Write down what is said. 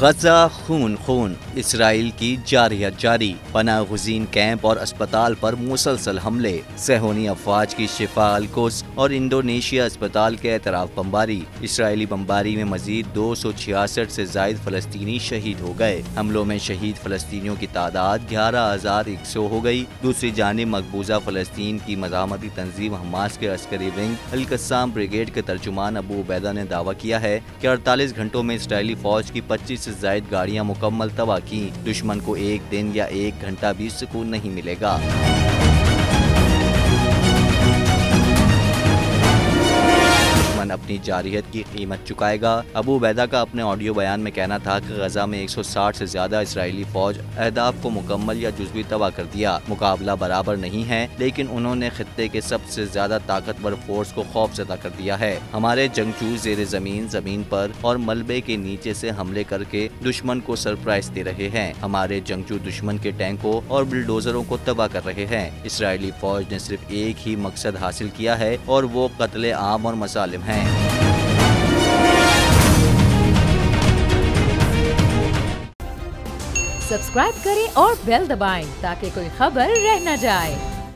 गजा खून खून, इसराइल की जारहियत जारी। पनाह गुज़ीन कैंप और अस्पताल पर मुसलसल हमले। सेहोनी अफवाज की शिफा अल-कुद्स और इंडोनेशिया अस्पताल के एतराफ बमबारी। इसराइली बमबारी में मजीद 266 से जायद फलस्तीनी शहीद हो गए। हमलों में शहीद फलस्तीनियों की तादाद 11,100 हो गई। दूसरी जानिब मकबूजा फलस्तीन की मज़ामती तंजीम हमास के अस्करी विंग अल-कस्साम ब्रिगेड के तर्जुमान अबू उबैदा ने दावा किया है कि 48 घंटों में इसराइली फौज की 25 से जायद गाड़ियां मुकम्मल तबाह की। दुश्मन को एक दिन या एक घंटा भी सुकून नहीं मिलेगा। अपनी जारहियत की कीमत चुकाएगा। अबू उबैदा का अपने ऑडियो बयान में कहना था कि गजा में 160 से ज्यादा इसराइली फौज अहदाफ को मुकम्मल या जुज़वी तबाह कर दिया। मुकाबला बराबर नहीं है, लेकिन उन्होंने खित्ते के सबसे ज्यादा ताकतवर फोर्स को खौफज़दा कर दिया है। हमारे जंगजू ज़ेरे जमीन पर और मलबे के नीचे से हमले करके दुश्मन को सरप्राइज दे रहे हैं। हमारे जंगजू दुश्मन के टैंकों और बुलडोजरों को तबाह कर रहे हैं। इसराइली फौज ने सिर्फ एक ही मकसद हासिल किया है और वो कत्ले आम और मसालिम है। सब्सक्राइब करें और बेल दबाएं ताकि कोई खबर रह न जाए।